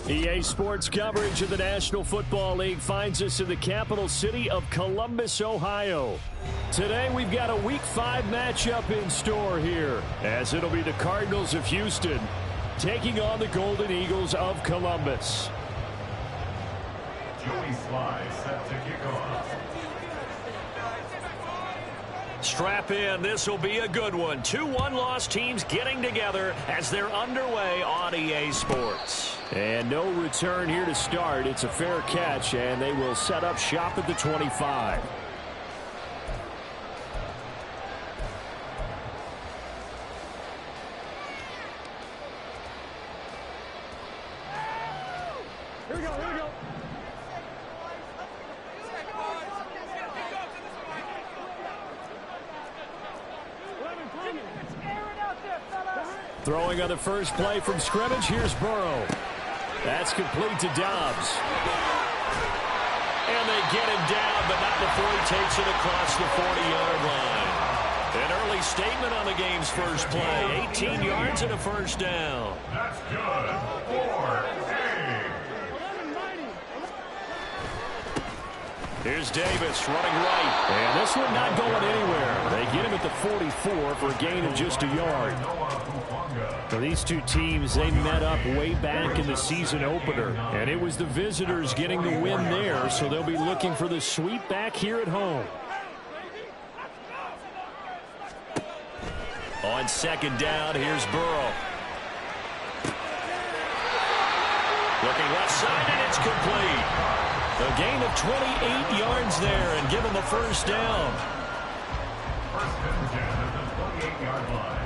EA Sports coverage of the National Football League finds us in the capital city of Columbus, Ohio. Today we've got a Week 5 matchup in store here, as it'll be the Cardinals of Houston taking on the Golden Eagles of Columbus. Joey Sly set to kick off. Strap in. This will be a good one. Two one-loss teams getting together as they're underway on EA Sports. And no return here to start. It's a fair catch, and they will set up shop at the 25. Here we go, here we go. Throwing on the first play from scrimmage, here's Burrow. That's complete to Dobbs. And they get him down, but not before he takes it across the 40-yard line. An early statement on the game's first play. 18 yards and a first down. That's good. 4-8. Here's Davis running right. And this one not going anywhere. They get him at the 44 for a gain of just a yard. So these two teams, they met up way back in the season opener. And it was the visitors getting the win there, so they'll be looking for the sweep back here at home. On second down, here's Burrow. Looking left side, and it's complete. A gain of 28 yards there and give him a first down. First and 10 at the 28-yard line.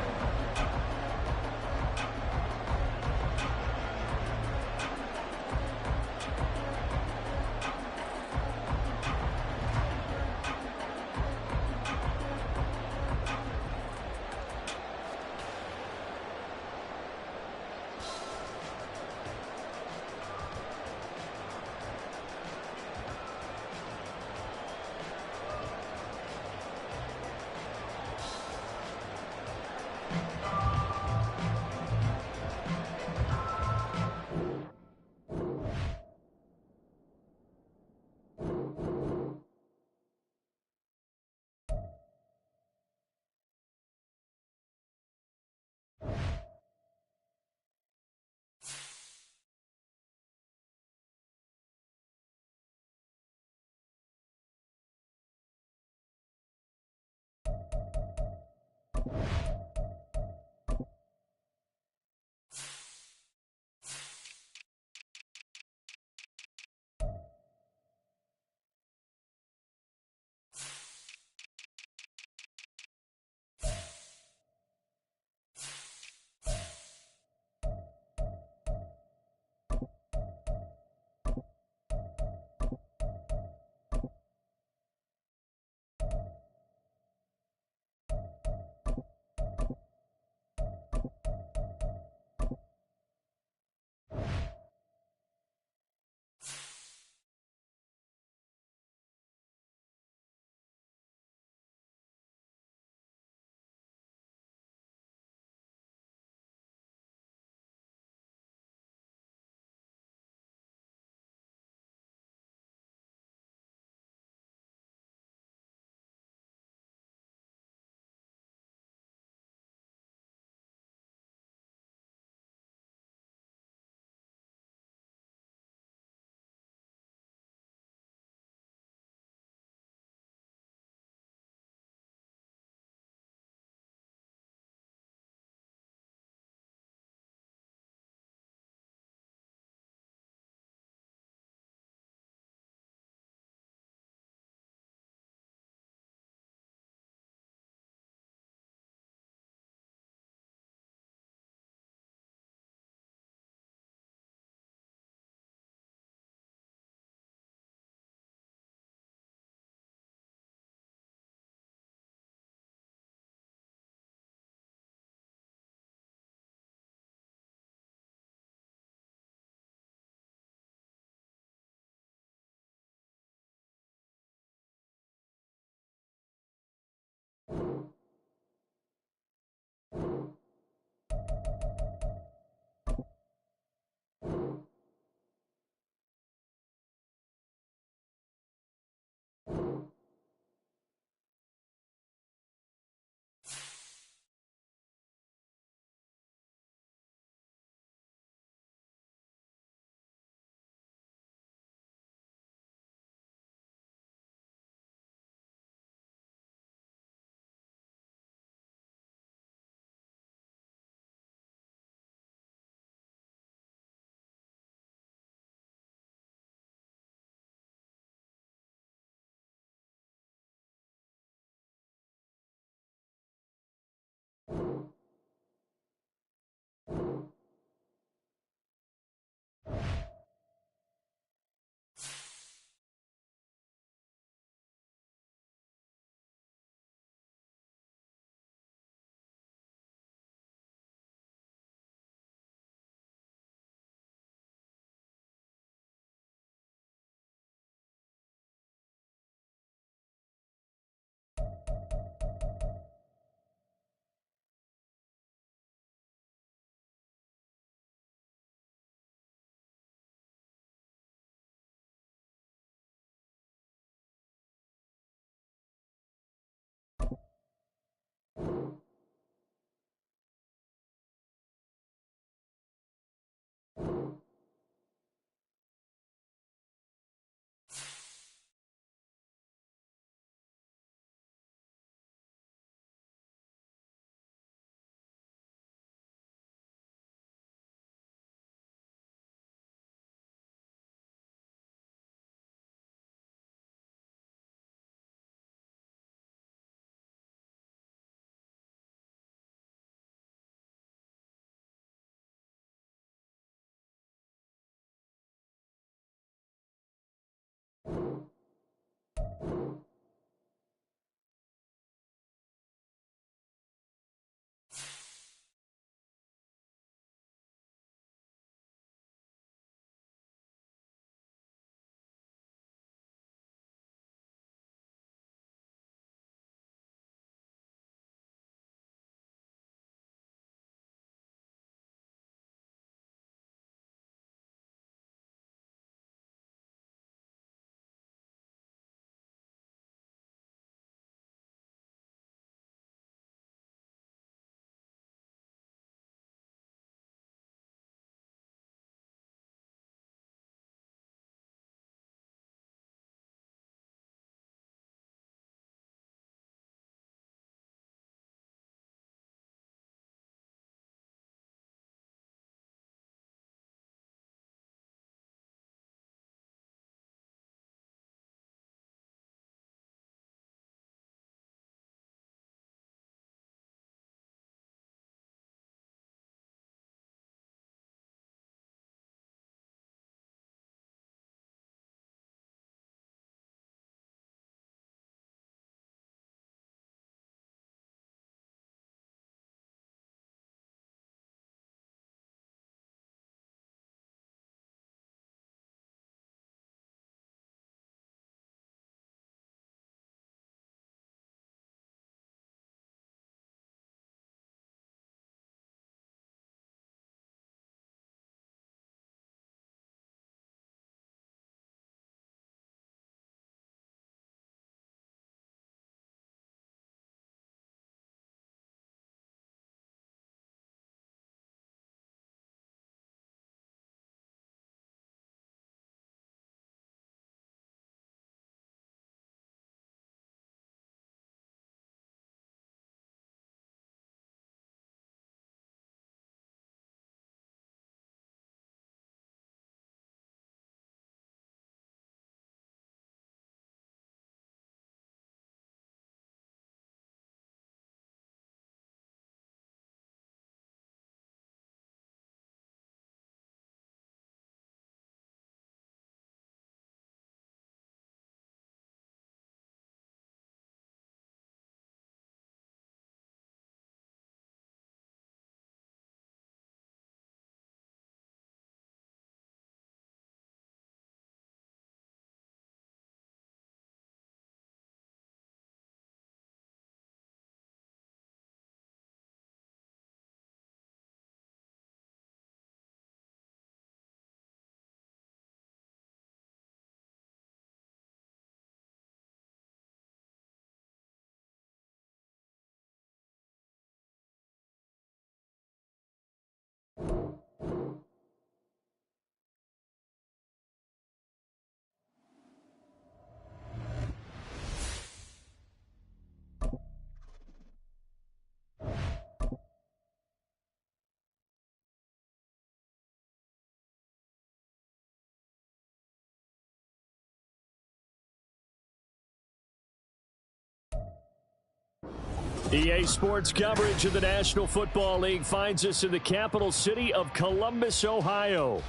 EA Sports coverage of the National Football League finds us in the capital city of Columbus, Ohio.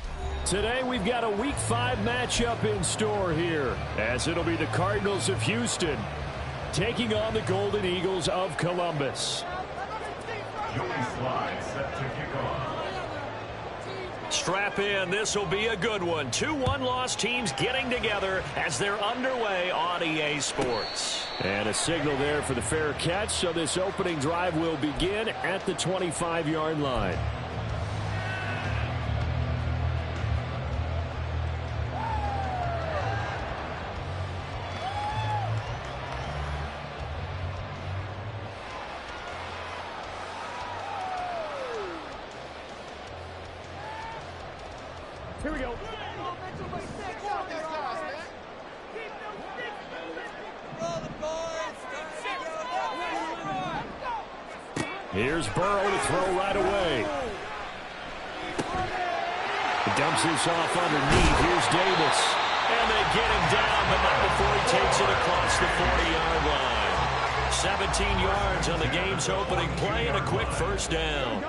Today we've got a Week 5 matchup in store here, as it'll be the Cardinals of Houston taking on the Golden Eagles of Columbus. Joey Slide set to kick off. Strap in. This will be a good one. 2 one-loss teams getting together as they're underway on EA Sports. And a signal there for the fair catch, so this opening drive will begin at the 25-yard line. Here we go. Here's Burrow to throw right away. He dumps this off underneath. Here's Davis. And they get him down, but not before he takes it across the 40-yard line. 17 yards on the game's opening play and a quick first down.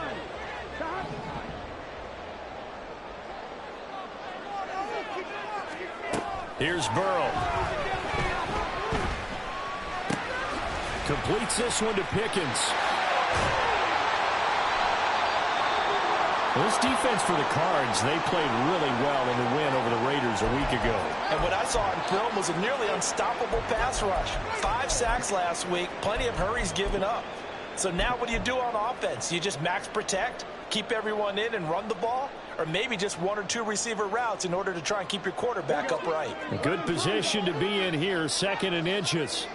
Here's Burrow. Completes this one to Pickens. Well, this defense for the Cards, they played really well in the win over the Raiders a week ago. And what I saw in film was a nearly unstoppable pass rush. 5 sacks last week, plenty of hurries given up. So now what do you do on offense? You just max protect, keep everyone in and run the ball? Or maybe just 1 or 2 receiver routes in order to try and keep your quarterback upright. A good position to be in here, 2nd and inches.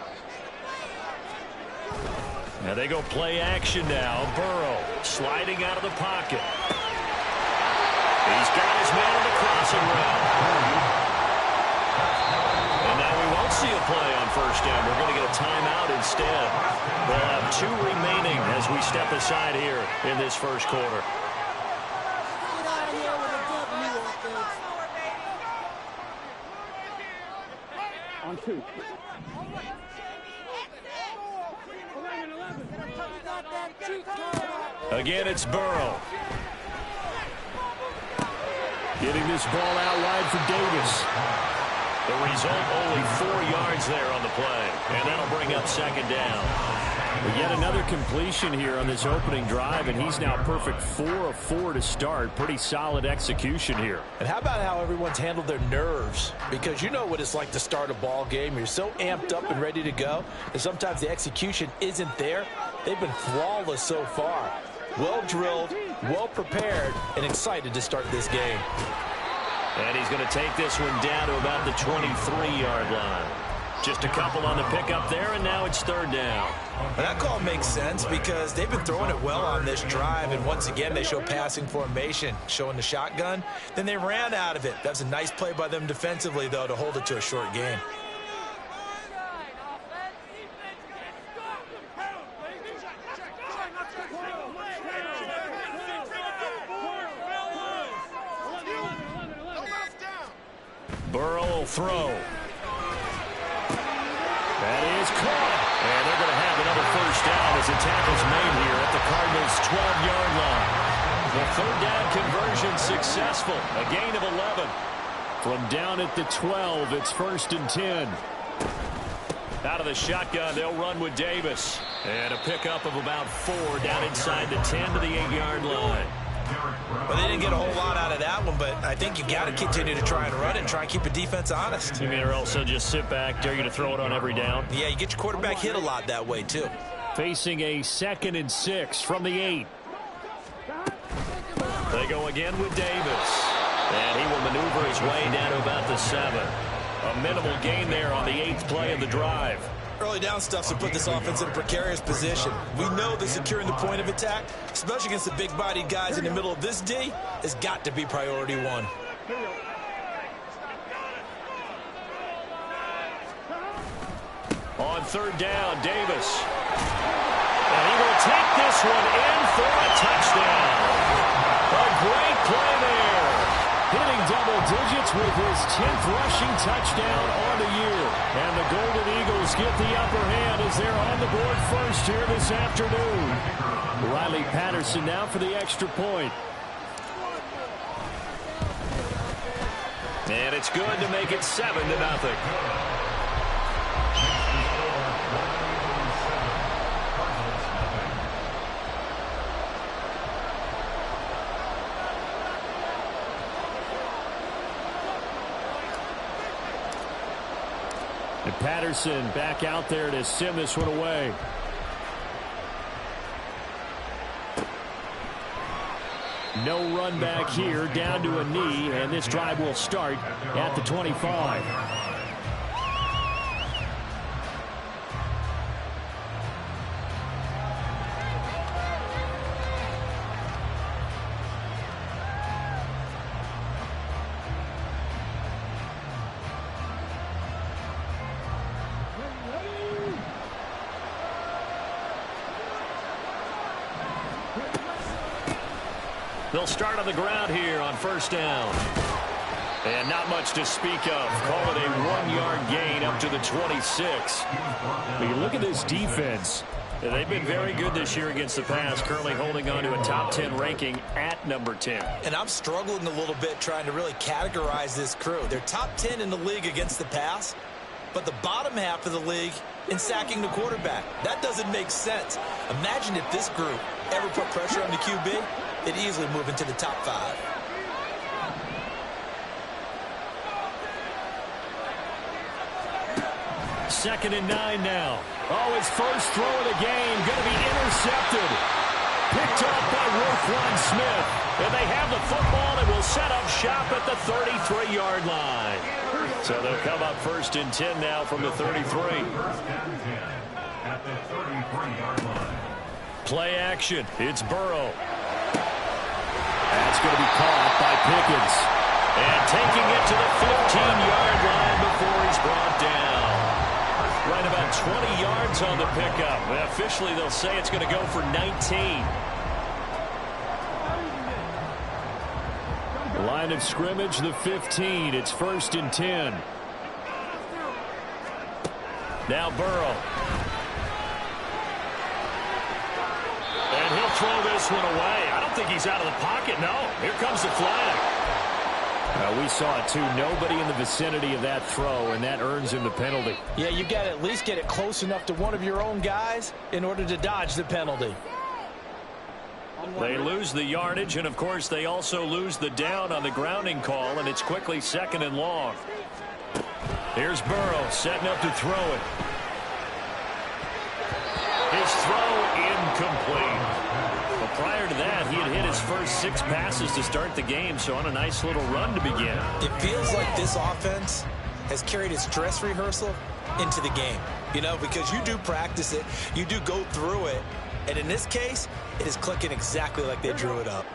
Now they go play action now. Burrow sliding out of the pocket. He's got his man on the crossing route. And now we won't see a play on first down. We're going to get a timeout instead. We'll have 2 remaining as we step aside here in this first quarter. On 2. Again, it's Burrow. Getting this ball out wide for Davis. The result, only 4 yards there on the play. And that'll bring up 2nd down. We get another completion here on this opening drive, and he's now perfect 4 of 4 to start. Pretty solid execution here. And how about how everyone's handled their nerves? Because you know what it's like to start a ball game. You're so amped up and ready to go, and sometimes the execution isn't there. They've been flawless so far. Well drilled, well prepared, and excited to start this game. And he's going to take this one down to about the 23-yard line. Just a couple on the pickup there, and now it's 3rd down. And that call makes sense because they've been throwing it well on this drive, and once again they show passing formation, showing the shotgun. Then they ran out of it. That's a nice play by them defensively, though, to hold it to a short gain. Burrow will throw. That is caught. And they're going to have another first down as the tackle's made here at the Cardinals' 12-yard line. The 3rd down conversion successful. A gain of 11. From down at the 12, it's 1st and 10. Out of the shotgun, they'll run with Davis. And a pickup of about 4 down inside the 10 to the 8-yard line. Well, they didn't get a whole lot out of that one, but I think you got to continue to try and run and try and keep the defense honest. You mean, or else they'll just sit back, dare you to throw it on every down? Yeah, you get your quarterback hit a lot that way, too. Facing a 2nd and 6 from the 8. They go again with Davis. And he will maneuver his way down to about the 7. A minimal gain there on the 8th play of the drive. Early down stuff to put this offense in a precarious position. We know that securing the point of attack, especially against the big-bodied guys in the middle of this D, has got to be priority 1. On 3rd down, Davis. And he will take this one in for a touchdown. A great play there. Hitting double digits with his 10th rushing touchdown on the year. And the Golden Eagles get the upper hand as they're on the board first here this afternoon. Riley Patterson now for the extra point. And it's good to make it 7-0. And Patterson back out there to send this one away. No run back here, down to a knee, and this drive will start at the 25. They'll start on the ground here on first down. And not much to speak of. Call it a 1-yard gain up to the 26. When you look at this defense, they've been very good this year against the pass, currently holding on to a top 10 ranking at number 10. And I'm struggling a little bit trying to really categorize this crew. They're top 10 in the league against the pass, but the bottom half of the league in sacking the quarterback. That doesn't make sense. Imagine if this group ever put pressure on the QB, they'd easily move into the top 5. Second and 9 now. Oh, his first throw of the game going to be intercepted. Picked up by Roquan Smith. And they have the football and will set up shop at the 33-yard line. So they'll come up first and 10 now from the 33. First and 10 at the 33-yard line. Play action. It's Burrow. That's going to be caught by Pickens. And taking it to the 15-yard line before he's brought down. Right about 20 yards on the pickup. And officially, they'll say it's going to go for 19. Line of scrimmage, the 15. It's first and 10. Now Burrow. And he'll throw this one away. I don't think he's out of the pocket, no. Here comes the flag. We saw it, too. Nobody in the vicinity of that throw, and that earns him the penalty. Yeah, you got to at least get it close enough to one of your own guys in order to dodge the penalty. They lose the yardage, and, of course, they also lose the down on the grounding call, and it's quickly second and long. Here's Burrow setting up to throw it. His throw incomplete. But prior to that, he had hit his first 6 passes to start the game, so on a nice little run to begin. It feels like this offense has carried its dress rehearsal into the game, you know, because you do practice it, you do go through it, and in this case, it is clicking exactly like they drew it up.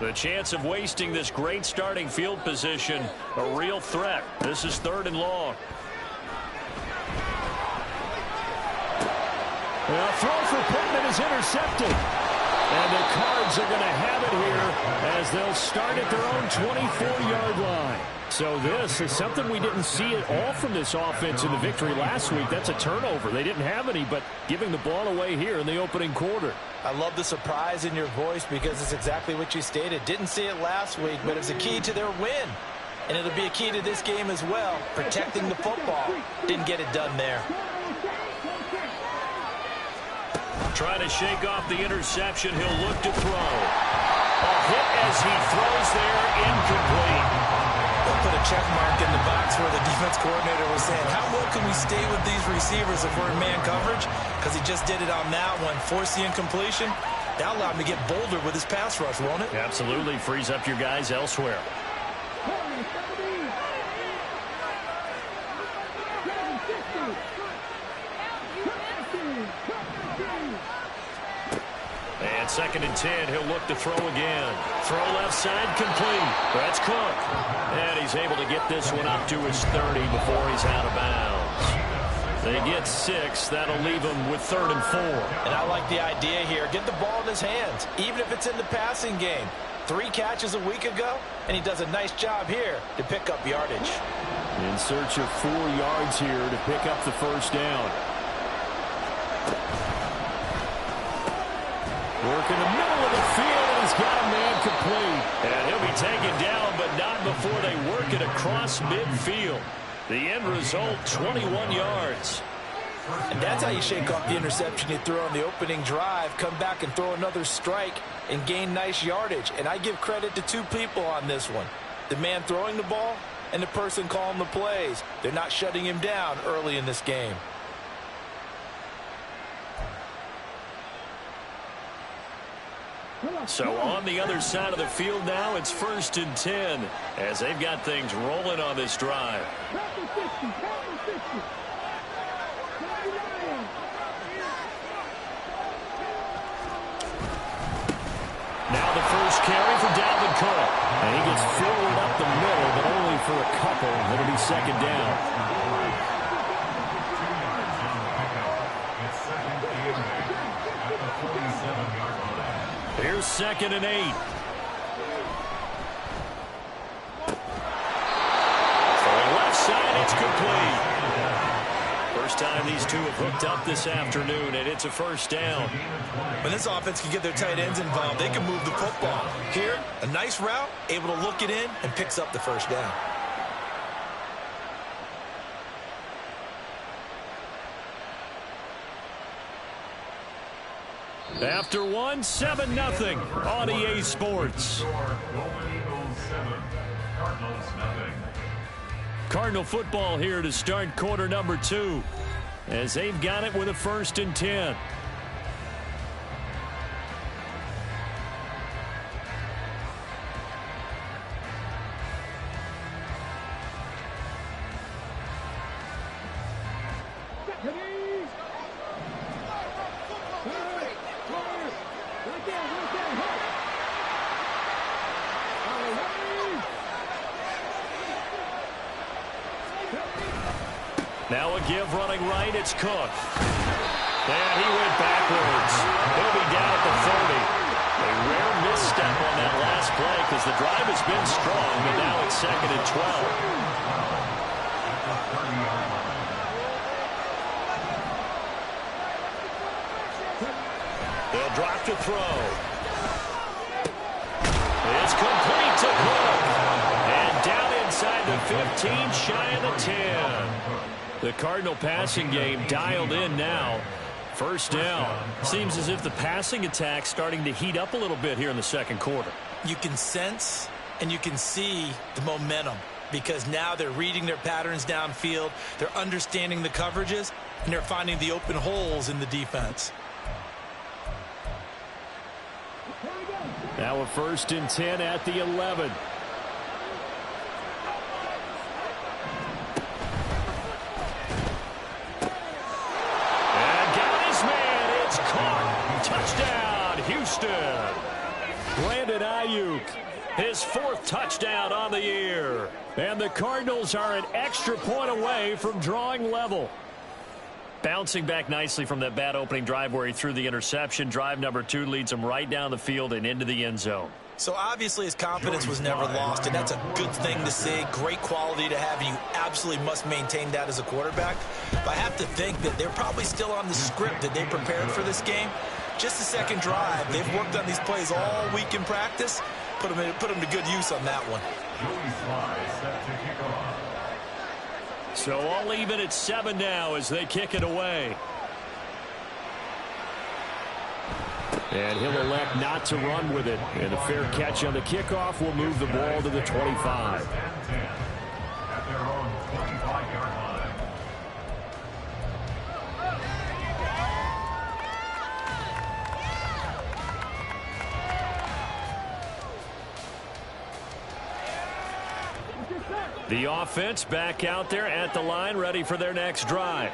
The chance of wasting this great starting field position, a real threat. This is third and long. The throw for Pittman is intercepted. And the Cards are going to have it here as they'll start at their own 24-yard line. So this is something we didn't see at all from this offense in the victory last week. That's a turnover. They didn't have any, but giving the ball away here in the opening quarter. I love the surprise in your voice because it's exactly what you stated. Didn't see it last week, but it's a key to their win. And it'll be a key to this game as well, protecting the football. Didn't get it done there. Trying to shake off the interception. He'll look to throw. A hit as he throws there, incomplete. They'll put a check mark in the box where the defense coordinator was saying, how well can we stay with these receivers if we're in man coverage? Because he just did it on that one, forced the incompletion. That allowed him to get bolder with his pass rush, won't it? Absolutely. Frees up your guys elsewhere. And second and 10, he'll look to throw again. Throw left side, complete. That's Cook. And he's able to get this one up to his 30 before he's out of bounds. They get 6. That'll leave them with 3rd and 4. And I like the idea here. Get the ball in his hands, even if it's in the passing game. 3 catches a week ago, and he does a nice job here to pick up yardage. In search of 4 yards here to pick up the first down. Work in the middle of the field, and he's got a man complete. And he'll be taken down, but not before they work it across midfield. The end result, 21 yards. And that's how you shake off the interception you threw on the opening drive, come back and throw another strike and gain nice yardage. And I give credit to 2 people on this one. The man throwing the ball and the person calling the plays. They're not shutting him down early in this game. So on the other side of the field now, it's 1st and 10 as they've got things rolling on this drive. Now the first carry for Dalvin Cook. And he gets forward up the middle, but only for a couple. It'll be 2nd down. Here's 2nd and 8. Throwing left side, it's complete. First time these two have hooked up this afternoon, and it's a first down. When this offense can get their tight ends involved, they can move the football. Here, a nice route, able to look it in, and picks up the first down. After 1, 7-0 on EA Sports. Cardinal football here to start quarter number 2 as they've got it with a 1st and 10. Now a give running right, it's Cook. And he went backwards. He'll be down at the 30. A rare misstep on that last play because the drive has been strong, but now it's 2nd and 12. They'll drop to throw. It's complete to Cook. And down inside the 15, shy of the 10. The Cardinal passing game dialed in now. First down. Seems as if the passing attack's starting to heat up a little bit here in the second quarter. You can sense and you can see the momentum because now they're reading their patterns downfield, they're understanding the coverages, and they're finding the open holes in the defense. Now a 1st and 10 at the 11. Touchdown, Houston. Brandon Ayuk, his 4th touchdown on the year. And the Cardinals are an extra point away from drawing level. Bouncing back nicely from that bad opening drive where he threw the interception. Drive number 2 leads him right down the field and into the end zone. So obviously his confidence was never lost, and that's a good thing to see. Great quality to have, and you absolutely must maintain that as a quarterback. But I have to think that they're probably still on the script that they prepared for this game. Just the second drive. They've worked on these plays all week in practice. Put them to good use on that one. So all even at 7 now as they kick it away. And he'll elect not to run with it. And a fair catch on the kickoff will move the ball to the 25. At their own 25-yard line. The offense back out there at the line, ready for their next drive.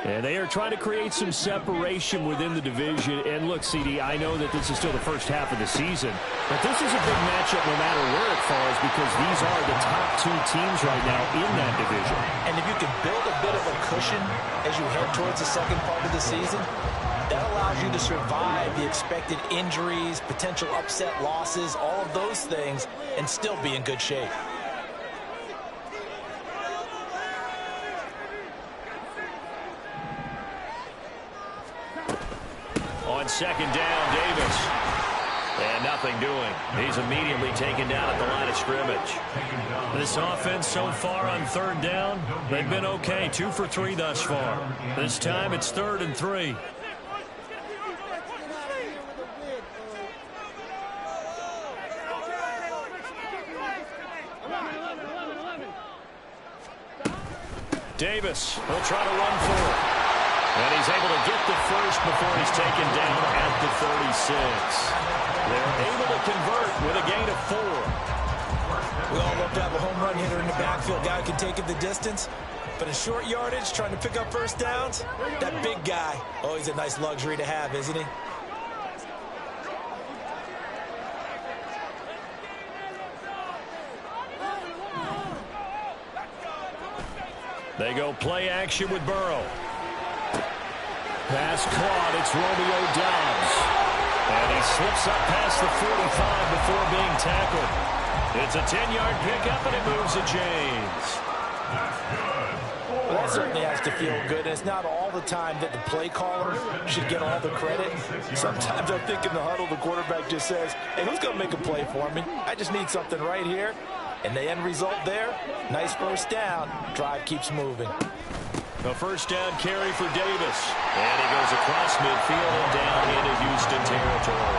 And they are trying to create some separation within the division. And look, CD, I know that this is still the first half of the season, but this is a big matchup no matter where it falls because these are the top two teams right now in that division. And if you can build a bit of a cushion as you head towards the second part of the season, that allows you to survive the expected injuries, potential upset losses, all of those things, and still be in good shape. On second down, Davis. And nothing doing. He's immediately taken down at the line of scrimmage. This offense so far on third down, they've been okay. 2 for 3 thus far. This time it's 3rd and 3. Davis will try to run for it. And he's able to get the first before he's taken down at the 36. They're able to convert with a gain of 4. We all love to have a home run hitter in the backfield. Guy who can take it the distance. But in short yardage, trying to pick up first downs, that big guy, oh, he's a nice luxury to have, isn't he? They go play action with Burrow. Pass caught. It's Romeo Doubs. And he slips up past the 45 before being tackled. It's a 10-yard pickup, and it moves to James. Well, that certainly has to feel good. And it's not all the time that the play caller should get all the credit. Sometimes I think in the huddle, the quarterback just says, hey, who's going to make a play for me? I just need something right here. And the end result there, nice first down. Drive keeps moving. A first down carry for Davis. And he goes across midfield and down into Houston territory.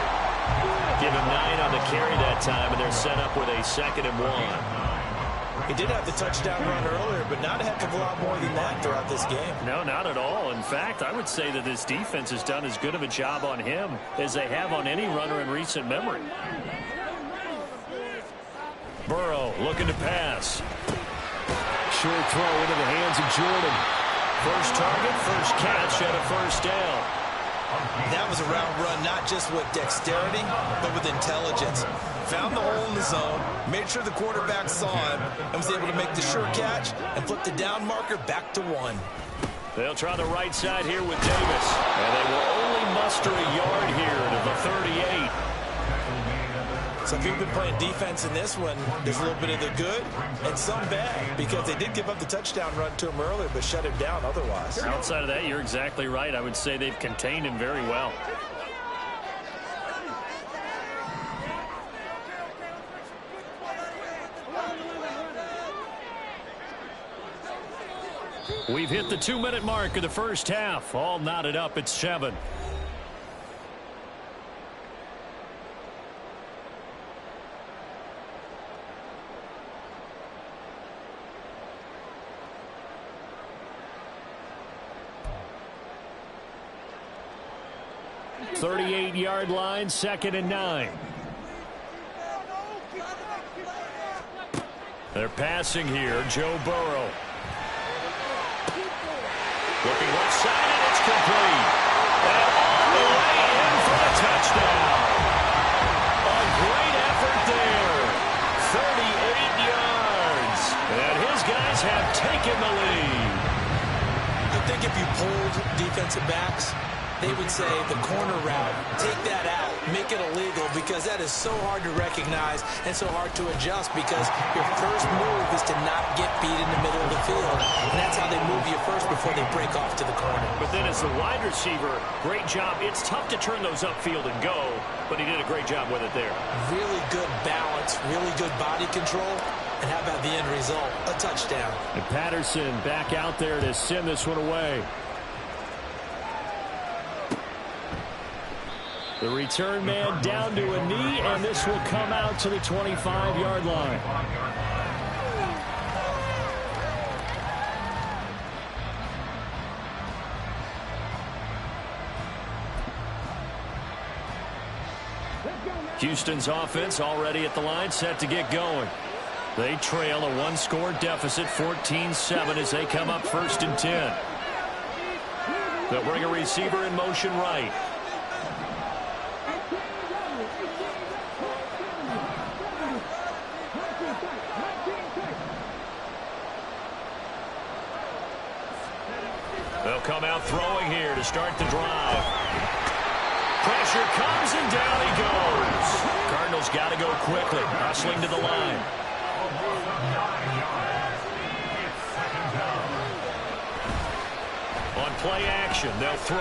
Give him 9 on the carry that time, and they're set up with a 2nd and 1. He did have the touchdown run earlier, but not a heck of a lot more than that throughout this game. No, not at all. In fact, I would say that this defense has done as good of a job on him as they have on any runner in recent memory. Burrow looking to pass. Short throw into the hands of Jordan. First target, first catch, and a first down. That was a route run, not just with dexterity, but with intelligence. Found the hole in the zone, made sure the quarterback saw him, and was able to make the sure catch and flip the down marker back to 1. They'll try the right side here with Davis. And they will only muster a yard here to the 38. So if you've been playing defense in this one, there's a little bit of the good and some bad, because they did give up the touchdown run to him earlier, but shut him down otherwise. Outside of that, you're exactly right. I would say they've contained him very well. We've hit the 2-minute mark of the first half. All knotted up at 7. .38-yard line, 2nd and 9. They're passing here. Joe Burrow. Looking left side, and it's complete. And all the way in for the touchdown. A great effort there. 38 yards. And his guys have taken the lead. I think if you polled defensive backs, they would say the corner route, take that out, make it illegal, because that is so hard to recognize and so hard to adjust, because your first move is to not get beat in the middle of the field. And that's how they move you first before they break off to the corner. But then as the wide receiver, great job. It's tough to turn those upfield and go, but he did a great job with it there. Really good balance, really good body control. And how about the end result? A touchdown. And Patterson back out there to send this one away. The return man down to a knee, and this will come out to the 25-yard line. Houston's offense already at the line, set to get going. They trail a 1-score deficit, 14-7, as they come up 1st and 10. They'll bring a receiver in motion right. They'll come out throwing here to start the drive. Pressure comes and down he goes. Cardinals got to go quickly, hustling to the line. On play action, they'll throw.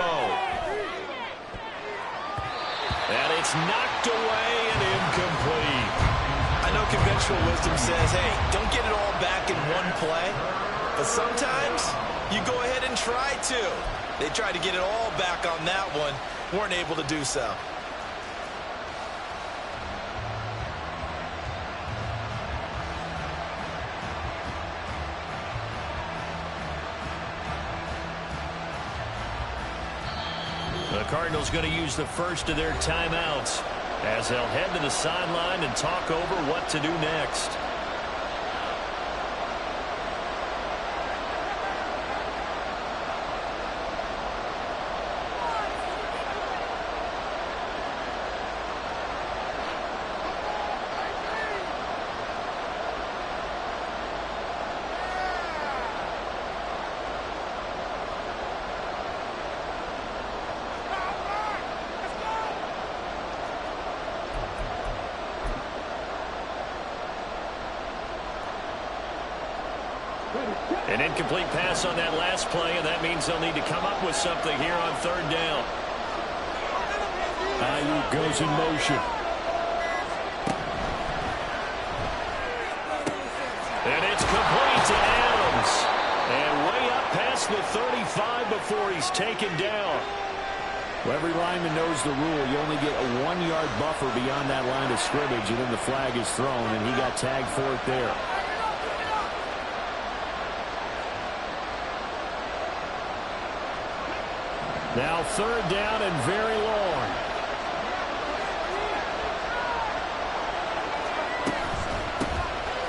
And it's knocked away and incomplete. I know conventional wisdom says, hey, don't get it all back in one play. But sometimes you go ahead and try to. They tried to get it all back on that one. Weren't able to do so. The Cardinals going to use the first of their timeouts as they'll head to the sideline and talk over what to do next. An incomplete pass on that last play, and that means they'll need to come up with something here on third down. Ayuk goes in motion. And it's complete to Adams. And way up past the 35 before he's taken down. Well, every lineman knows the rule. You only get a 1-yard buffer beyond that line of scrimmage, and then the flag is thrown, and he got tagged for it there. Now third down and very long.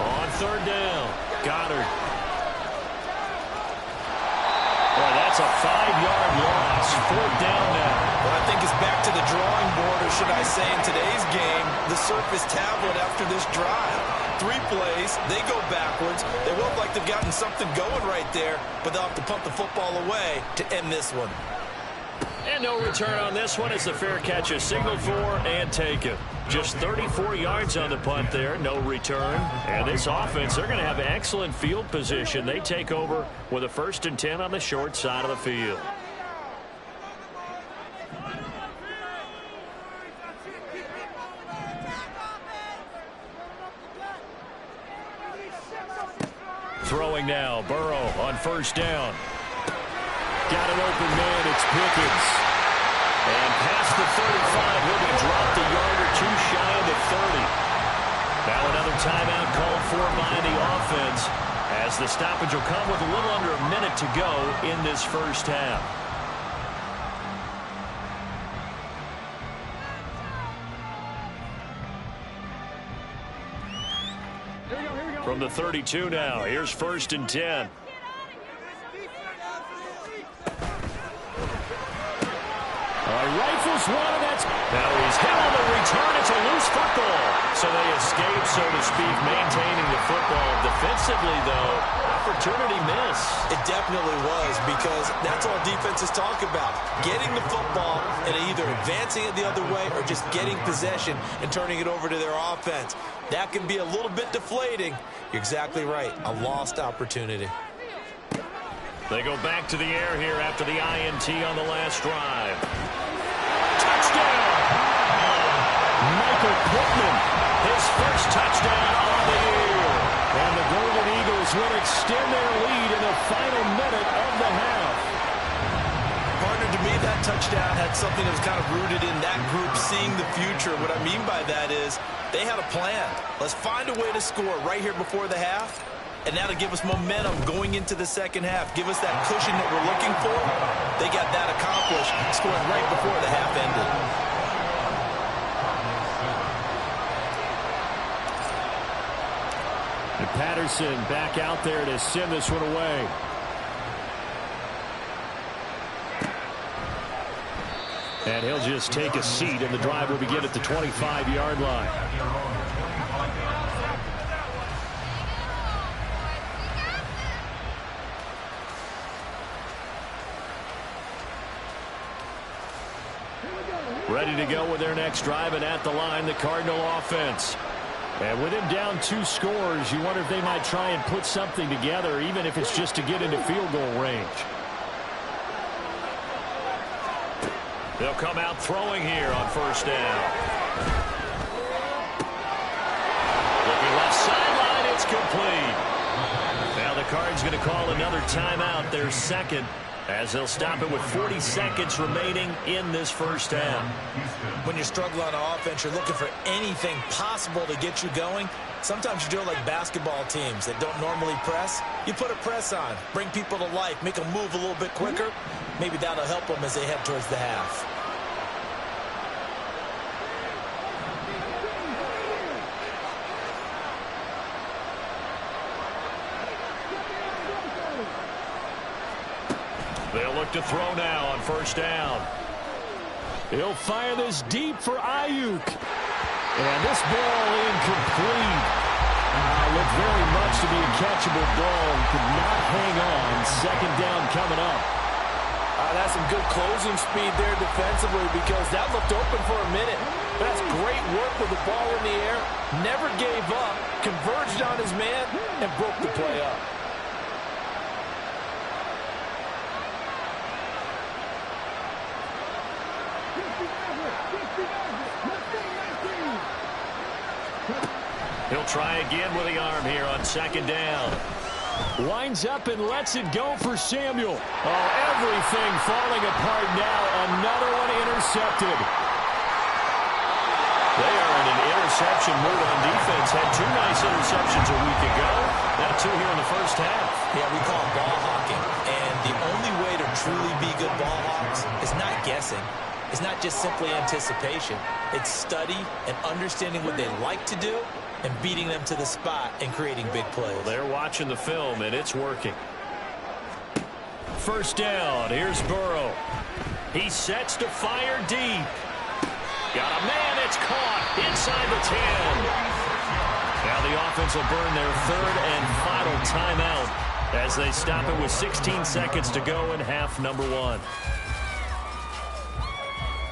On third down, Goddard. Boy, that's a 5-yard loss. Fourth down now. But I think it's back to the drawing board, or should I say in today's game, the Surface tablet after this drive. 3 plays, they go backwards. They look like they've gotten something going right there, but they'll have to punt the football away to end this one. And no return on this one as the fair catch is signaled for and taken. Just 34 yards on the punt there, no return. And this offense, they're going to have excellent field position. They take over with a 1st and 10 on the short side of the field. Throwing now, Burrow on first down. Got an open man, it's Pickens. And past the 35, he'll be dropped a yard or two shy of the 30. Now another timeout called for by the offense as the stoppage will come with a little under a minute to go in this first half. From the 32 now, here's 1st and 10. Rifles one, and that's... Now he's hit on the return. It's a loose football. So they escape, so to speak, maintaining the football. Defensively, though, opportunity miss. It definitely was, because that's all defenses talk about. Getting the football and either advancing it the other way or just getting possession and turning it over to their offense. That can be a little bit deflating. You're exactly right. A lost opportunity. They go back to the air here after the INT on the last drive. Touchdown! Michael Pittman, His first touchdown on the year. and the Golden Eagles will extend their lead in the final minute of the half. Partner, to me, that touchdown had something that was kind of rooted in that group seeing the future. What I mean by that is they had a plan. Let's find a way to score right here before the half. And that'll give us momentum going into the second half. Give us that cushion that we're looking for. They got that accomplished, scoring right before the half ended. And Patterson back out there to send this one away. And he'll just take a seat, and the drive will begin at the 25-yard line. Ready to go with their next drive, and at the line, the Cardinal offense. And with him down 2 scores, you wonder if they might try and put something together, even if it's just to get into field goal range. They'll come out throwing here on first down. Looking left sideline, it's complete. Now the Cards going to call another timeout, their second, as they'll stop it with 40 seconds remaining in this first half. When you're struggling on offense, you're looking for anything possible to get you going. Sometimes you do it like basketball teams that don't normally press. You put a press on, bring people to life, make them move a little bit quicker. Maybe that'll help them as they head towards the half. They'll look to throw now on first down. He'll fire this deep for Ayuk. And this ball incomplete. Looked very much to be a catchable ball. Could not hang on. Second down coming up. That's some good closing speed there defensively, because that looked open for a minute. That's great work with the ball in the air. Never gave up. Converged on his man and broke the play up. He'll try again with the arm here on second down. Winds up and lets it go for Samuel. Oh, everything falling apart now. Another one intercepted. They are in an interception mood on defense. Had 2 nice interceptions a week ago. Now 2 here in the first half. Yeah, we call it ball hawking. And the only way to truly be good ball hawks is not guessing. It's not just simply anticipation. It's study and understanding what they like to do and beating them to the spot and creating big plays. Well, they're watching the film, and it's working. First down. Here's Burrow. He sets to fire deep. Got a man. It's caught inside the 10. Now the offense will burn their third and final timeout as they stop it with 16 seconds to go in half number 1.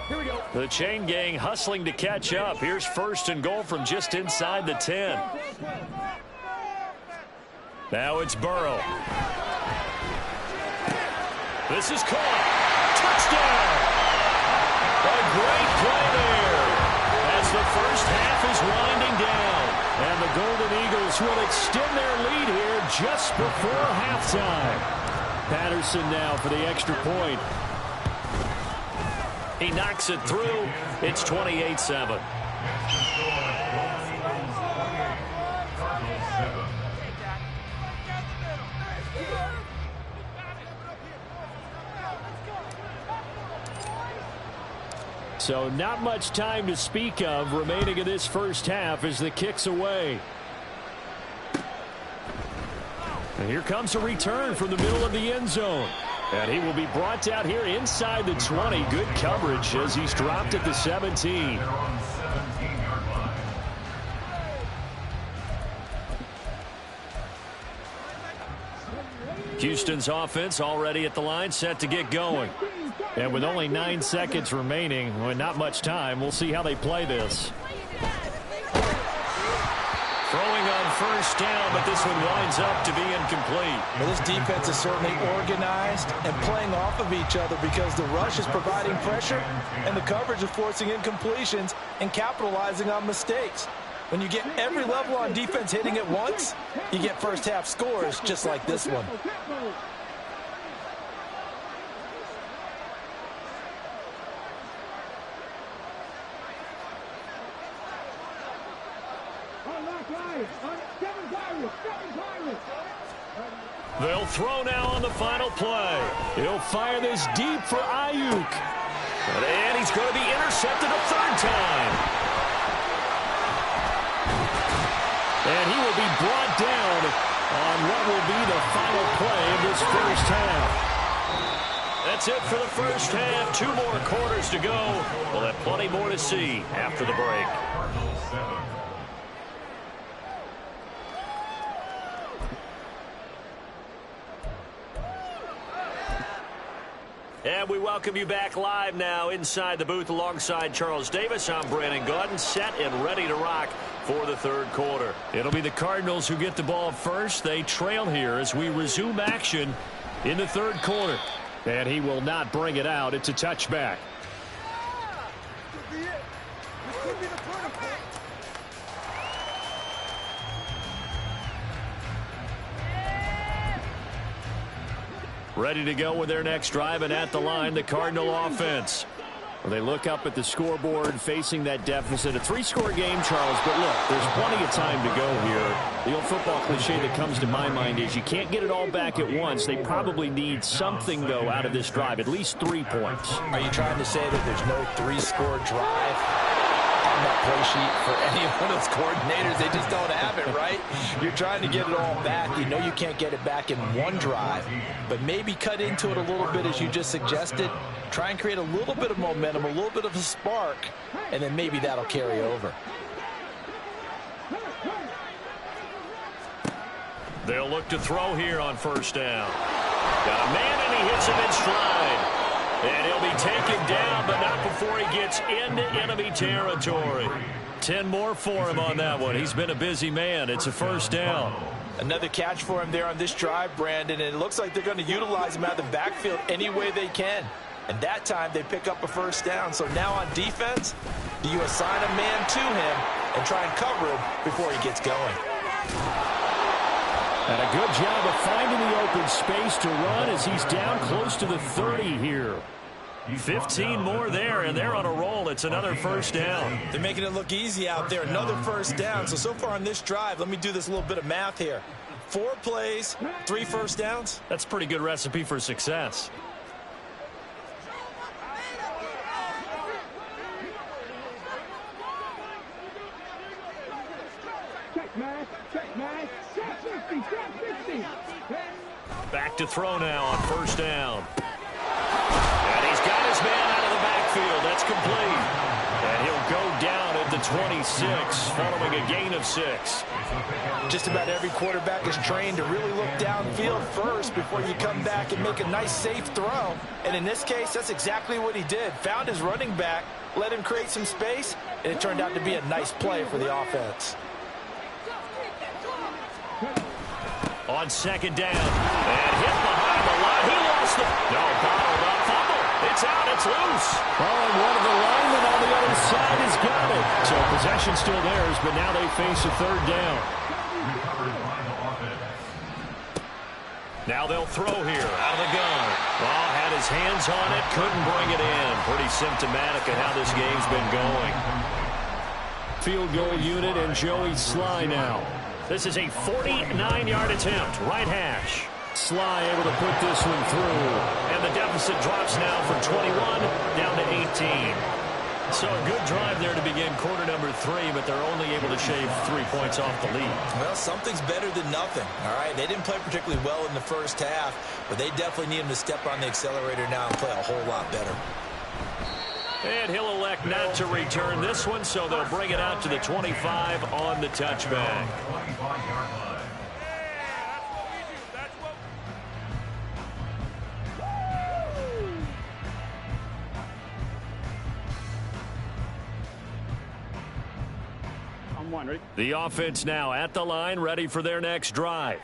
Here we go. The chain gang hustling to catch up. Here's first and goal from just inside the 10. Now it's Burrow. This is caught. Touchdown! A great play there as the first half is winding down. And the Golden Eagles will extend their lead here just before halftime. Patterson now for the extra point. He knocks it through. It's 28-7. So not much time to speak of remaining in this first half as the kick's away. And here comes a return from the middle of the end zone. And he will be brought down here inside the 20. Good coverage as he's dropped at the 17. Houston's offense already at the line, set to get going. And with only 9 seconds remaining, well, not much time, we'll see how they play this. Throwing on first down, but this one winds up to be incomplete. Well, this defense is certainly organized and playing off of each other because the rush is providing pressure and the coverage is forcing incompletions and capitalizing on mistakes. When you get every level on defense hitting at once, you get first half scores just like this one. They'll throw now on the final play. He'll fire this deep for Ayuk. And he's going to be intercepted a third time. And he will be brought down on what will be the final play of this first half. that's it for the first half. 2 more quarters to go. We'll have plenty more to see after the break. And we welcome you back live now inside the booth alongside Charles Davis. I'm Brandon Gaudin, set and ready to rock for the third quarter. It'll be the Cardinals who get the ball first. They trail here as we resume action in the third quarter. And he will not bring it out. It's a touchback. Ready to go with their next drive, and at the line, the Cardinal offense. Well, they look up at the scoreboard facing that deficit. A 3-score game, Charles, but look, there's plenty of time to go here. The old football cliche that comes to my mind is you can't get it all back at once. They probably need something, though, out of this drive, at least 3 points. Are you trying to say that there's no 3-score drive on that play sheet for any one of those coordinators? They just don't have it, right? You're trying to get it all back. You know you can't get it back in one drive, but maybe cut into it a little bit as you just suggested. Try and create a little bit of momentum, a little bit of a spark, and then maybe that'll carry over. They'll look to throw here on first down. Got a man, and he hits him in stride. And he'll be taken down, but not before he gets into enemy territory. 10 more for him on that one. He's been a busy man. It's a first down. Another catch for him there on this drive, Brandon, and it looks like they're going to utilize him out of the backfield any way they can. And that time they pick up a first down. So now on defense, do you assign a man to him and try and cover him before he gets going? And a good job of finding the open space to run as he's down close to the 30 here. 15 more there, and they're on a roll. It's another first down. They're making it look easy out there. Another first down. So far on this drive, let me do this little bit of math here. 4 plays, 3 first downs. That's a pretty good recipe for success. Back to throw now on first down. And he's got his man out of the backfield. That's complete. And he'll go down at the 26 following a gain of 6. Just about every quarterback is trained to really look downfield first before you come back and make a nice, safe throw. And in this case, that's exactly what he did. Found his running back, let him create some space, and it turned out to be a nice play for the offense. On second down, and hit behind the line. He lost it. No, bottled up. Fumble. It's out. It's loose. Oh, and one of the linemen on the other side has got it. So possession still theirs, but now they face a third down. Now they'll throw here out of the gun. Well, had his hands on it, couldn't bring it in. Pretty symptomatic of how this game's been going. Field goal unit and Joey Sly now. This is a 49-yard attempt, right hash. Sly able to put this one through. And the deficit drops now from 21 down to 18. So a good drive there to begin quarter number 3, but they're only able to shave 3 points off the lead. Well, something's better than nothing, all right? They didn't play particularly well in the first half, but they definitely need him to step on the accelerator now and play a whole lot better. And he'll elect not to return this one, so they'll bring it out to the 25 on the touchback. The offense now at the line, ready for their next drive.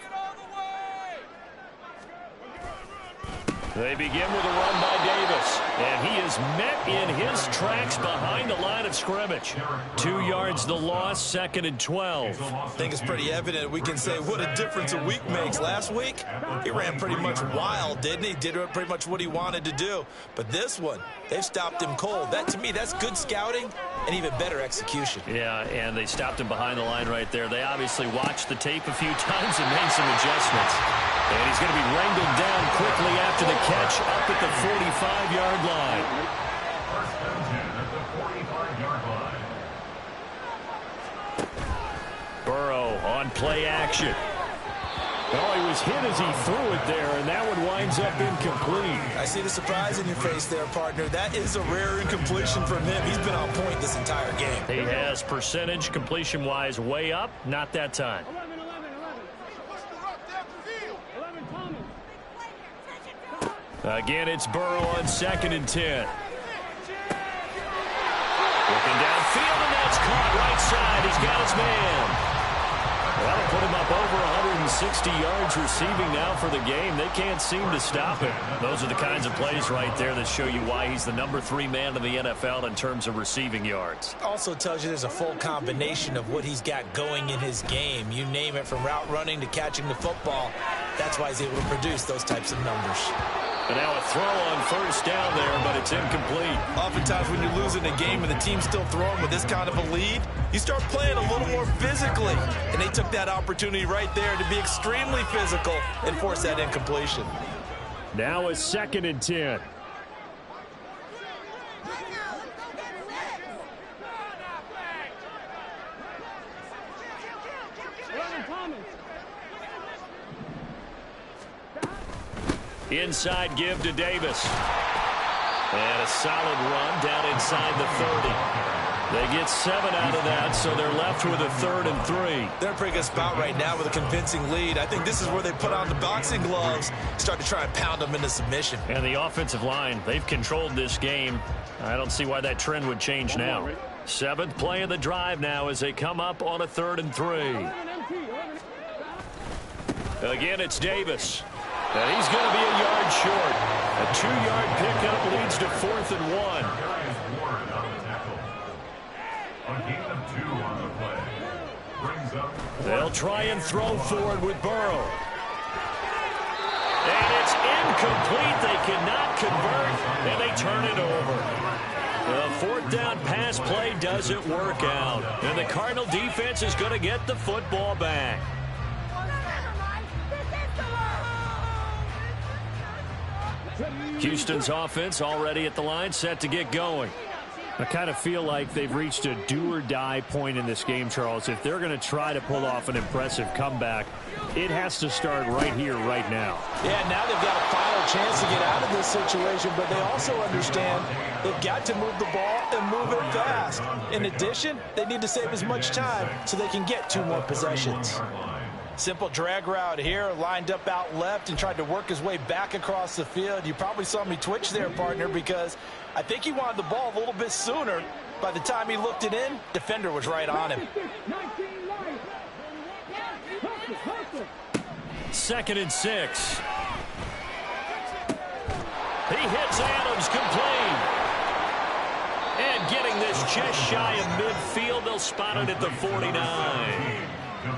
They begin with a run by Davis, and he is met in his tracks behind the line of scrimmage. 2 yards the loss, 2nd and 12. I think it's pretty evident we can say what a difference a week makes. Last week, he ran pretty much wild, didn't he? Did pretty much what he wanted to do. But this one, they've stopped him cold. That, to me, that's good scouting and even better execution. Yeah, and they stopped him behind the line right there. They obviously watched the tape a few times and made some adjustments. And he's going to be wrangled down quickly after the catch up at the 45-yard line. First and 10 at the 45-yard line. Burrow on play action. Oh, he was hit as he threw it there, and that one winds up incomplete. I see the surprise in your face there, partner. That is a rare incompletion from him. He's been on point this entire game. He has percentage completion-wise way up. Not that time. 11. Again, it's Burrow on 2nd and 10. Looking downfield, and that's caught right side. He's got his man. That'll put him up over 160 yards receiving now for the game. They can't seem to stop him. Those are the kinds of plays right there that show you why he's the #3 man in the NFL in terms of receiving yards. Also tells you there's a full combination of what he's got going in his game. You name it, from route running to catching the football. That's why he's able to produce those types of numbers. And now a throw on 1st down there, but it's incomplete. Oftentimes when you're losing a game and the team's still throwing with this kind of a lead, you start playing a little more physically. And they took that opportunity right there to be extremely physical and force that incompletion. Now a 2nd and 10. Inside give to Davis. And a solid run down inside the 30. They get 7 out of that, so they're left with a 3rd and 3. They're in a pretty good spot right now with a convincing lead. I think this is where they put on the boxing gloves, start to try and pound them into submission. And the offensive line, they've controlled this game. I don't see why that trend would change now. 7th play of the drive now as they come up on a 3rd and 3. Again, it's Davis. And he's going to be a yard short. A 2-yard pickup leads to 4th and 1. They'll try and throw forward with Burrow. And it's incomplete. They cannot convert, and they turn it over. The 4th down pass play doesn't work out. And the Cardinal defense is going to get the football back. Houston's offense already at the line, set to get going. I kind of feel like they've reached a do-or-die point in this game, Charles. If they're going to try to pull off an impressive comeback, it has to start right here, right now. Yeah, now they've got a final chance to get out of this situation, but they also understand they've got to move the ball and move it fast. In addition, they need to save as much time so they can get 2 more possessions. Simple drag route here, lined up out left and tried to work his way back across the field. You probably saw me twitch there, partner, because I think he wanted the ball a little bit sooner. By the time he looked it in, defender was right on him. 2nd and 6. He hits Adams complete. And getting this just shy of midfield, they'll spot it at the 49.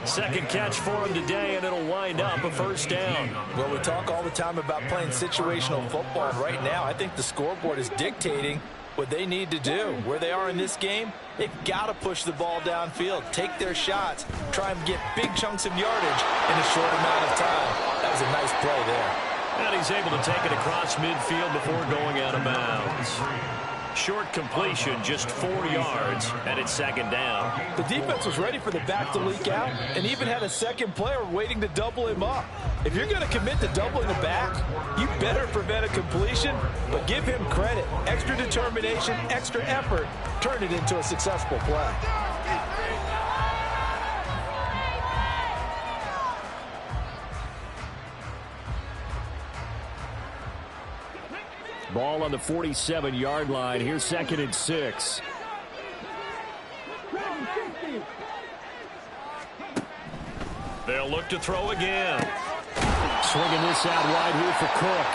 2nd catch for him today, and it'll wind up a 1st down. Well, we talk all the time about playing situational football. Right now, I think the scoreboard is dictating what they need to do. Where they are in this game, they've got to push the ball downfield, take their shots, try and get big chunks of yardage in a short amount of time. That was a nice play there. And he's able to take it across midfield before going out of bounds. Short completion, just 4 yards, and it's 2nd down. The defense was ready for the back to leak out and even had a 2nd player waiting to double him up. If you're going to commit to doubling the back, you better prevent a completion, but give him credit. Extra determination, extra effort, turn it into a successful play. Ball on the 47-yard line. Here's 2nd and 6. They'll look to throw again. Swinging this out wide here for Cook.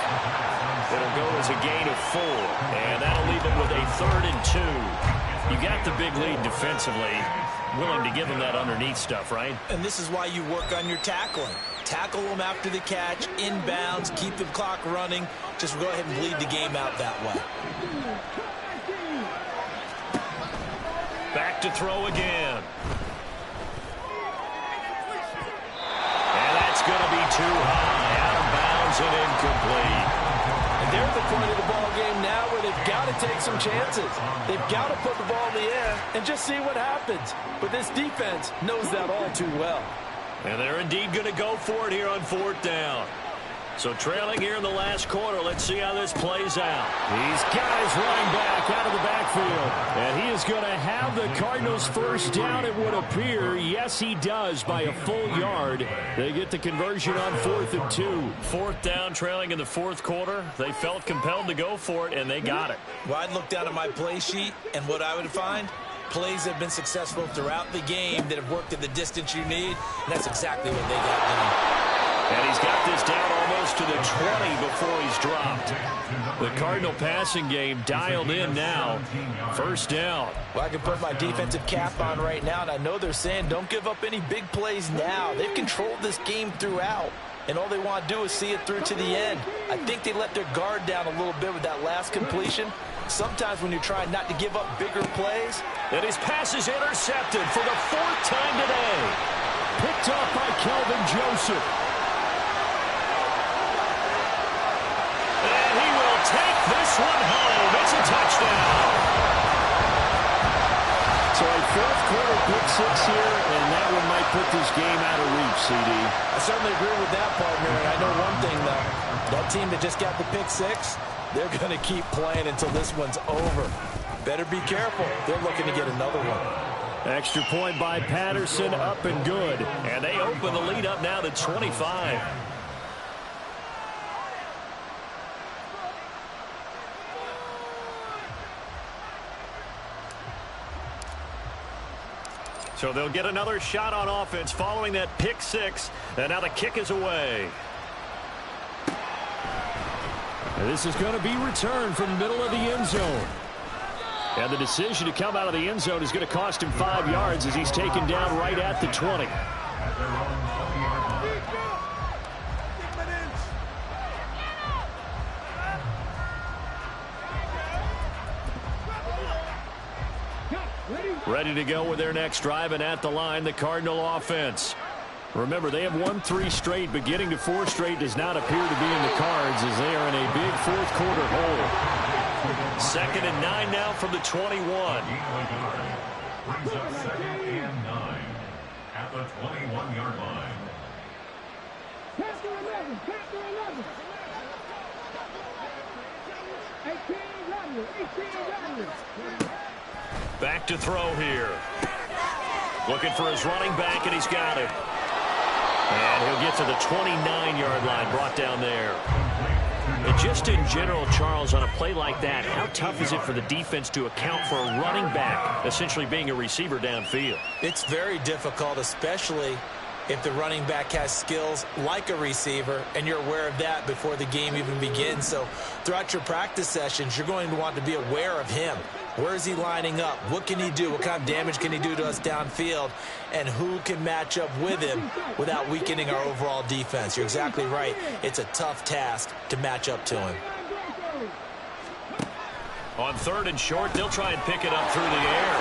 It'll go as a gain of 4, and that'll leave them with a 3rd and 2. You got the big lead defensively. Willing to give them that underneath stuff, right? And this is why you work on your tackling. Tackle them after the catch, inbounds, keep the clock running. Just go ahead and bleed the game out that way. Back to throw again. And that's going to be too high. Out of bounds and incomplete. And they're at the point of the ball game now where they've got to take some chances. They've got to put the ball in the air and just see what happens. But this defense knows that all too well. And they're indeed going to go for it here on 4th down. So trailing here in the last quarter. Let's see how this plays out. He's got his running back out of the backfield. And he is going to have the Cardinals first down, it would appear. Yes, he does by a full yard. They get the conversion on 4th and 2. 4th down, trailing in the 4th quarter. They felt compelled to go for it, and they got it. Well, I'd look down at my play sheet, and what I would find, plays have been successful throughout the game that have worked at the distance you need, and that's exactly what they got done. And he's got this down almost to the 20 before he's dropped. The Cardinal passing game dialed in now. First down. Well, I can put my defensive cap on right now, and I know they're saying don't give up any big plays now. They've controlled this game throughout, and all they want to do is see it through to the end. I think they let their guard down a little bit with that last completion. Sometimes when you're trying not to give up bigger plays. And his pass is intercepted for the 4th time today. Picked up by Kelvin Joseph. Take this one home. It's a touchdown. So a 4th quarter pick 6 here, and that one might put this game out of reach, CD. I certainly agree with that, partner. And I know one thing, though. That team that just got the pick 6, they're going to keep playing until this one's over. Better be careful. They're looking to get another one. Extra point by Patterson, up and good. And they open the lead up now to 25. So they'll get another shot on offense following that pick 6. And now the kick is away. And this is going to be returned from the middle of the end zone. And the decision to come out of the end zone is going to cost him 5 yards as he's taken down right at the 20. Ready to go with their next drive, and at the line, the Cardinal offense. Remember, they have won 3 straight, but getting to 4 straight does not appear to be in the cards as they are in a big 4th quarter hole. 2nd and 9 now from the 21. Brings up 2nd and 9 at the 21-yard line. Pass to 11. Pass to 11. 18 Back to throw here. Looking for his running back, and he's got it. And he'll get to the 29-yard line, brought down there. And just in general, Charles, on a play like that, how tough is it for the defense to account for a running back essentially being a receiver downfield? It's very difficult, especially if the running back has skills like a receiver, and you're aware of that before the game even begins. So throughout your practice sessions, you're going to want to be aware of him. Where is he lining up? What can he do? What kind of damage can he do to us downfield? And who can match up with him without weakening our overall defense? You're exactly right. It's a tough task to match up to him. On 3rd and short, they'll try and pick it up through the air.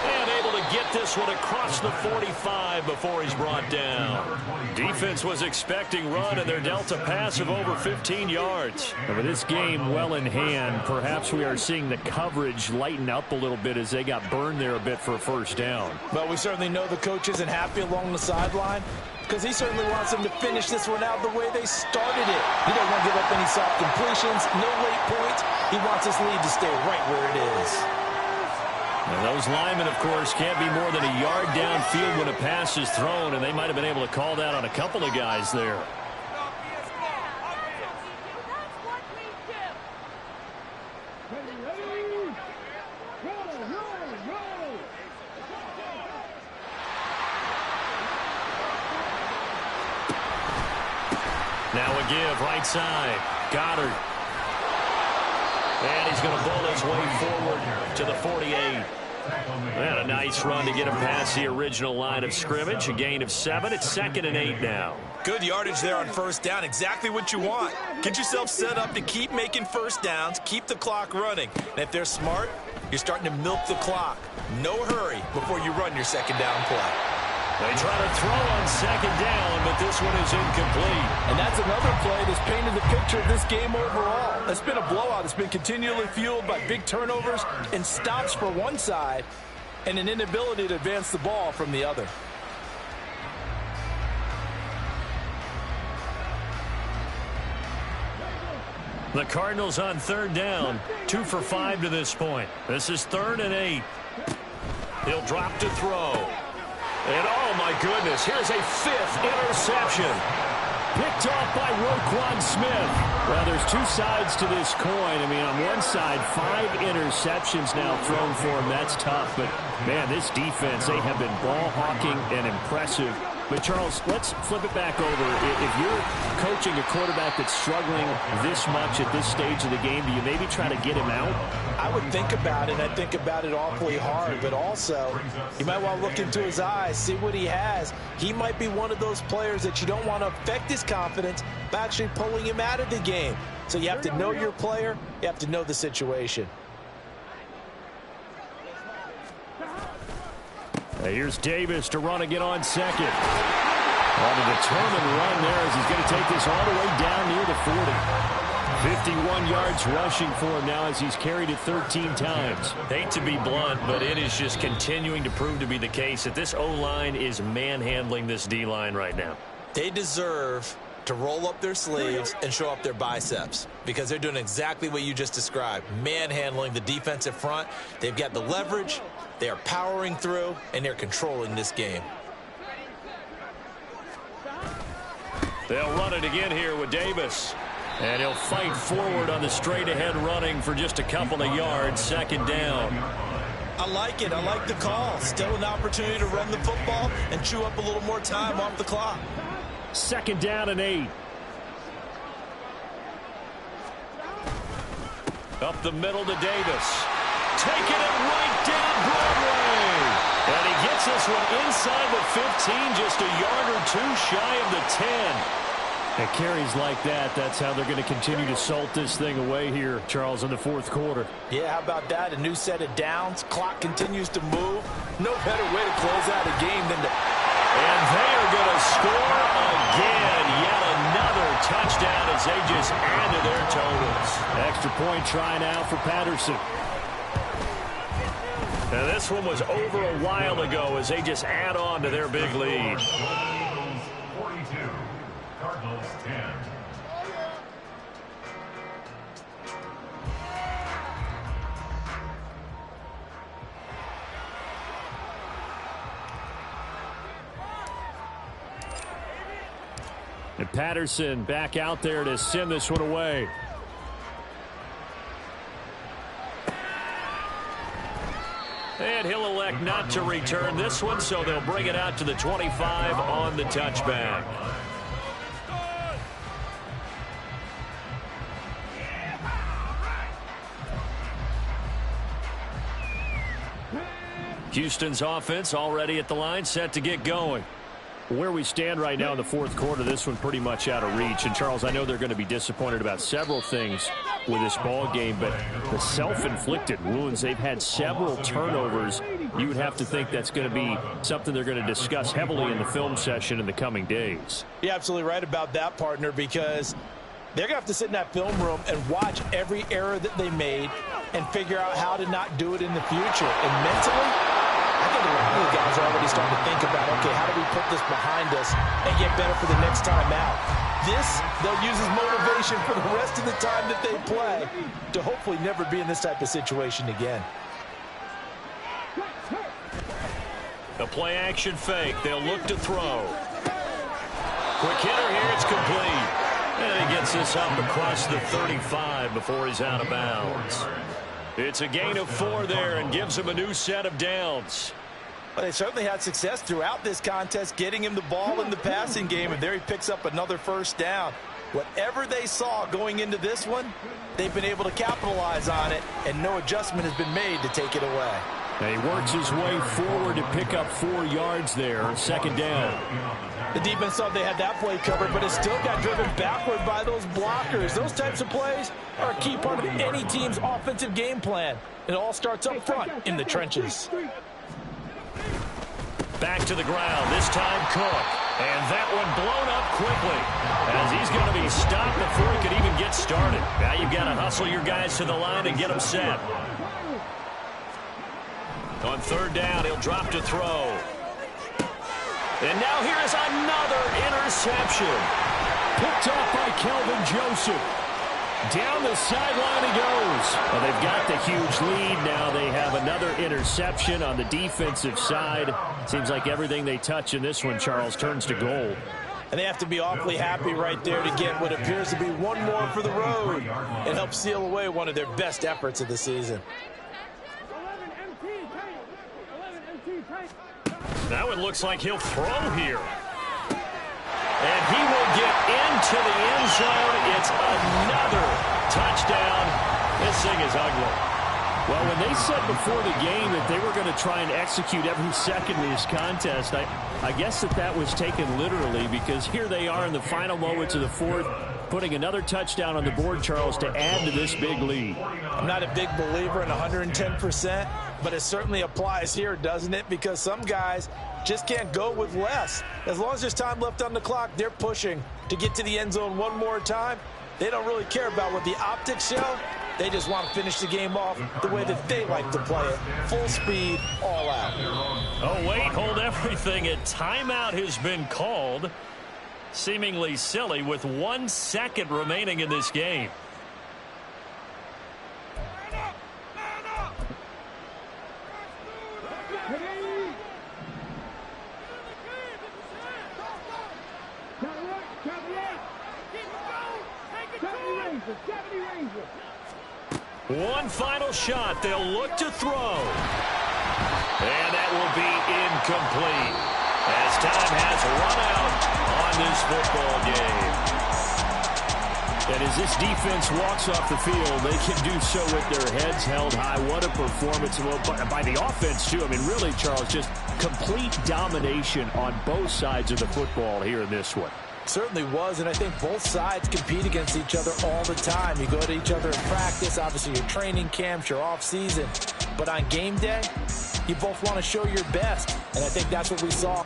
And able to get this one across the 45 before he's brought down. Defense was expecting run, and they're dealt a pass of over 15 yards. And with this game well in hand, perhaps we are seeing the coverage lighten up a little bit as they got burned there a bit for a first down. But we certainly know the coach isn't happy along the sideline because he certainly wants them to finish this one out the way they started it. He doesn't want to give up any soft completions, no late points. He wants his lead to stay right where it is. And those linemen, of course, can't be more than a yard downfield when a pass is thrown, and they might have been able to call that on a couple of guys there. Now a give, right side. Goddard. And he's going to bowl his way forward to the 48. And a nice run to get him past the original line of scrimmage. A gain of 7. It's 2nd and 8 now. Good yardage there on first down. Exactly what you want. Get yourself set up to keep making first downs. Keep the clock running. And if they're smart, you're starting to milk the clock. No hurry before you run your second down play. They try to throw on second down, but this one is incomplete. And that's another play that's painted the picture of this game overall. It's been a blowout. It's been continually fueled by big turnovers and stops for one side and an inability to advance the ball from the other. The Cardinals on third down, 2 for 5 to this point. This is 3rd and 8. He'll drop to throw. And oh my goodness, here's a 5th interception. Picked off by Roquan Smith. Well, there's 2 sides to this coin. I mean, on one side, 5 interceptions now thrown for him. That's tough. But, man, this defense, they have been ball hawking and impressive. But, Charles, let's flip it back over. If you're coaching a quarterback that's struggling this much at this stage of the game, do you maybe try to get him out? I would think about it. I think about it awfully hard. But also, you might want to look into his eyes, see what he has. He might be one of those players that you don't want to affect his confidence by actually pulling him out of the game. So you have to know your player. You have to know the situation. Here's Davis to run again on second. On a determined run there as he's going to take this all the way down near the 40. 51 yards rushing for him now as he's carried it 13 times. Hate to be blunt, but it is just continuing to prove to be the case that this O-line is manhandling this D-line right now. They deserve to roll up their sleeves and show up their biceps because they're doing exactly what you just described, manhandling the defensive front. They've got the leverage, they are powering through, and they're controlling this game. They'll run it again here with Davis. And he'll fight forward on the straight-ahead running for just a couple of yards, 2nd down. I like it. I like the call. Still an opportunity to run the football and chew up a little more time off the clock. 2nd down and 8. Up the middle to Davis. Taking it right down Broadway. And he gets this one inside the 15, just a yard or 2 shy of the 10. And carries like that, that's how they're going to continue to salt this thing away here, Charles, in the 4th quarter. Yeah, how about that? A new set of downs. Clock continues to move. No better way to close out a game than to... And they are going to score again. Yet another touchdown as they just add to their totals. Extra point try now for Patterson. Now this one was over a while ago as they just add on to their big lead. Cardinals 10. And Patterson back out there to send this one away. And he'll elect not to return this one, so they'll bring it out to the 25 on the touchback. Houston's offense already at the line, set to get going. Where we stand right now in the 4th quarter, this one pretty much out of reach. And, Charles, I know they're going to be disappointed about several things with this ball game, but the self-inflicted wounds, they've had several turnovers. You would have to think that's going to be something they're going to discuss heavily in the film session in the coming days. You're absolutely right about that, partner, because they're going to have to sit in that film room and watch every error that they made and figure out how to not do it in the future. And mentally, I think a lot of the guys are already starting to think about, okay, how do we put this behind us and get better for the next time out? This, they'll use as motivation for the rest of the time that they play to hopefully never be in this type of situation again. The play action fake. They'll look to throw. Quick hitter here. It's complete. And he gets this up across the 35 before he's out of bounds. It's a gain of 4 there and gives him a new set of downs. Well, they certainly had success throughout this contest, getting him the ball in the passing game, and there he picks up another 1st down. Whatever they saw going into this one, they've been able to capitalize on it, and no adjustment has been made to take it away. And he works his way forward to pick up 4 yards there on 2nd down. The defense thought they had that play covered, but it still got driven backward by those blockers. Those types of plays are a key part of any team's offensive game plan. It all starts up front in the trenches. Back to the ground, this time Cook. And that one blown up quickly as he's going to be stopped before he could even get started. Now you've got to hustle your guys to the line and get them set. On 3rd down, he'll drop to throw. And now here is another interception. Picked off by Kelvin Joseph. Down the sideline he goes. Well, they've got the huge lead. Now they have another interception on the defensive side. Seems like everything they touch in this one, Charles, turns to gold. And they have to be awfully happy right there to get what appears to be one more for the road and help seal away one of their best efforts of the season. Now it looks like he'll throw here. And he will get into the end zone. It's another touchdown. This thing is ugly. Well, when they said before the game that they were going to try and execute every second of this contest, I guess that was taken literally, because here they are in the final moments of the fourth, putting another touchdown on the board, Charles, to add to this big lead. I'm not a big believer in 110%, but it certainly applies here, doesn't it? Because some guys just can't go with less. As long as there's time left on the clock, they're pushing to get to the end zone one more time. They don't really care about what the optics show. They just want to finish the game off the way that they like to play it. Full speed, all out. Oh, wait, hold everything. A timeout has been called. Seemingly silly with 1 second remaining in this game. One final shot. They'll look to throw. And that will be incomplete, as time has run out on this football game. And as this defense walks off the field, they can do so with their heads held high. What a performance by the offense, too. I mean, really, Charles, just complete domination on both sides of the football here in this one. Certainly was, and I think both sides compete against each other all the time. You go to each other in practice, obviously your training camps, your off-season. But on game day, you both want to show your best, and I think that's what we saw.